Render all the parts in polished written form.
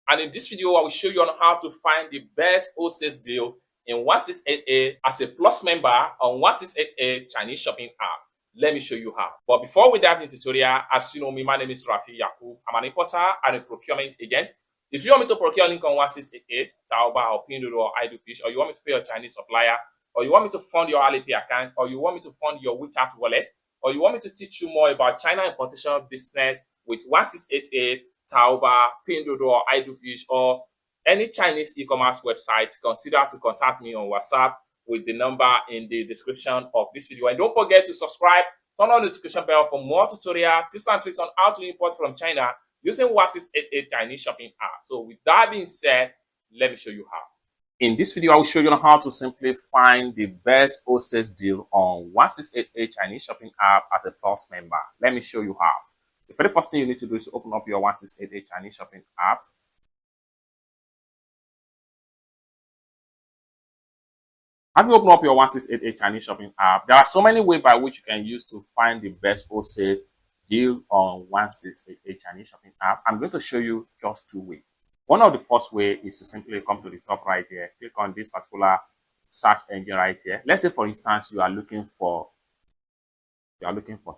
And in this video, I will show you on how to find the best wholesale deal in 1688 as a Plus member on 1688 Chinese shopping app. Let me show you how. But before we dive into the tutorial, as you know me, my name is Rafi Yakub. I'm an importer and a procurement agent. If you want me to procure link on 1688, Taoba or pinduoduo or Fish, or you want me to pay your Chinese supplier, or you want me to fund your Alipay account, or you want me to fund your WeChat wallet, or you want me to teach you more about China importation business with 1688, Taoba, pinduoduo or Fish, or any Chinese e-commerce website, consider to contact me on WhatsApp with the number in the description of this video. And don't forget to subscribe, turn on the notification bell for more tutorial tips and tricks on how to import from China using 1688 Chinese shopping app. So with that being said, let me show you how. In this video, I will show you how to simply find the best wholesale deal on 1688 Chinese shopping app as a Plus member. Let me show you how. The very first thing you need to do is to open up your 1688 Chinese shopping app. Have you opened up your 1688 Chinese shopping app? There are so many ways by which you can use to find the best wholesale deal on 1688 Chinese shopping app. I'm going to show you just two ways. One of the first way is to simply come to the top right here, click on this particular search engine right here. Let's say, for instance, you are looking for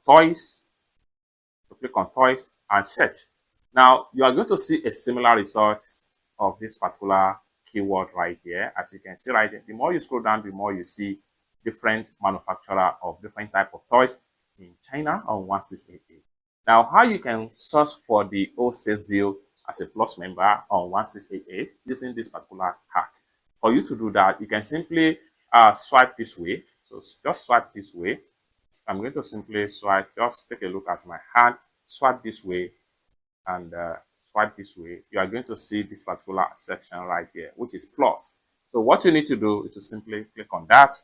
toys. So click on toys and search. Now you are going to see a similar result of this particular keyword right here. As you can see right here, the more you scroll down, the more you see different manufacturer of different type of toys in China on 1688. Now, how you can search for the wholesale deal as a Plus member on 1688 using this particular hack. For you to do that, you can simply swipe this way. So just swipe this way. I'm going to simply swipe. Just take a look at my hand. Swipe this way and swipe this way. You are going to see this particular section right here, which is plus. So what you need to do is to simply click on that.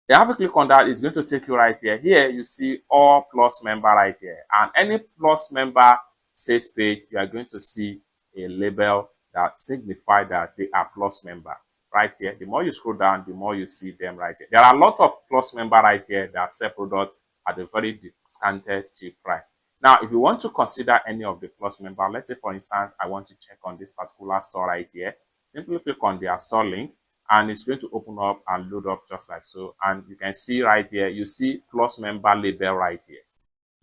You have to click on that. It's going to take you right here. Here you see all Plus member right here, and any Plus member sales page, you are going to see a label that signifies that they are Plus member right here. The more you scroll down, the more you see them right here. There are a lot of Plus member right here that sell product at a very discounted cheap price. Now, if you want to consider any of the Plus member, let's say for instance, I want to check on this particular store right here. Simply click on their store link and it's going to open up and load up just like so. And you can see right here, you see Plus member label right here.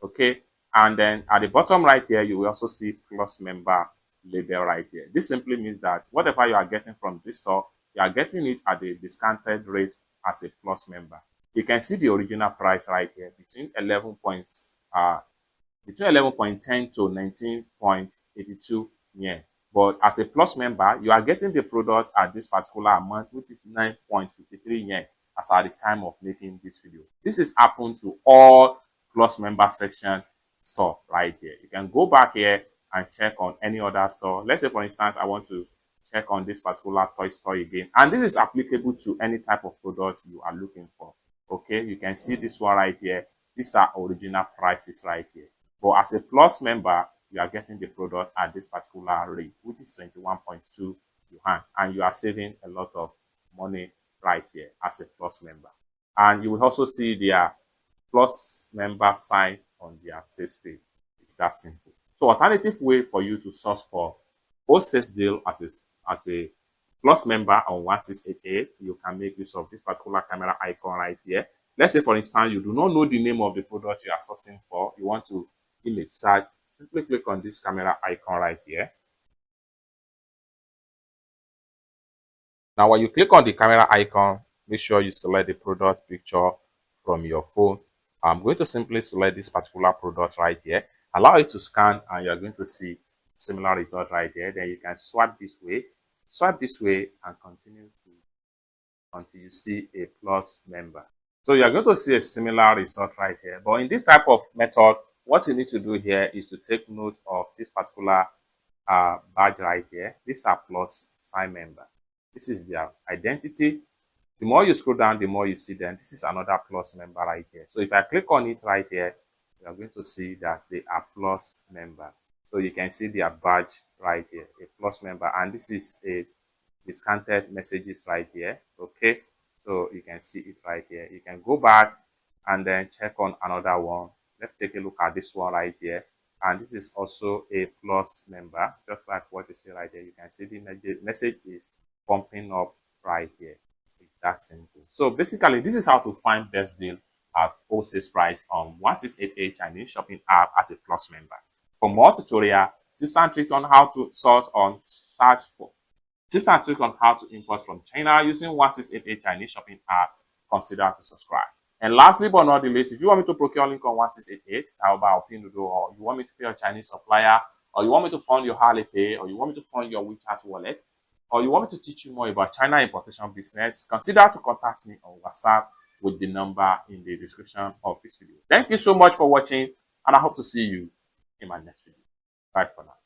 Okay. And then at the bottom right here, you will also see Plus member label right here. This simply means that whatever you are getting from this store, you are getting it at a discounted rate as a Plus member. You can see the original price right here between 11.10 to 19.82 yen. But as a Plus member, you are getting the product at this particular amount, which is 9.53 yen as at the time of making this video. This is happened to all Plus member section store right here. You can go back here and check on any other store. Let's say for instance, I want to check on this particular toy store again, and this is applicable to any type of product you are looking for. Okay, you can see this one right here. These are original prices right here. But as a Plus member, you are getting the product at this particular rate, which is 21.2 yuan, and you are saving a lot of money right here as a Plus member. And you will also see their Plus member sign on their sales page. It's that simple. So alternative way for you to source for wholesale deal as a Plus member on 1688, you can make use of this particular camera icon right here. Let's say for instance, you do not know the name of the product you are sourcing for. You want to image search. Simply click on this camera icon right here. Now when you click on the camera icon, make sure you select the product picture from your phone. I'm going to simply select this particular product right here, allow it to scan, and you're going to see similar result right here. Then you can swipe this way, and continue to until you see a Plus member. So you're going to see a similar result right here. But in this type of method, what you need to do here is to take note of this particular badge right here. These are Plus sign member. This is their identity. The more you scroll down, the more you see them. This is another Plus member right here. So if I click on it right here, you are going to see that they are Plus member. So you can see their badge right here, a Plus member. And this is a discounted messages right here. Okay. So you can see it right here. You can go back and then check on another one. Let's take a look at this one right here. And this is also a plus member, just like what you see right there. You can see the message is pumping up right here. It's that simple. So basically, this is how to find best deal at wholesale price on 1688 Chinese shopping app as a plus member. For more tutorial, tips and tricks on how to source on search for tips and tricks on how to import from China using 1688 Chinese shopping app, consider to subscribe. And lastly but not the least, if you want me to procure link on 1688, Taobao or Pinduoduo, or you want me to pay a Chinese supplier, or you want me to fund your Alipay, or you want me to fund your WeChat wallet, or you want me to teach you more about China importation business, consider to contact me on WhatsApp with the number in the description of this video. Thank you so much for watching, and I hope to see you in my next video. Bye for now.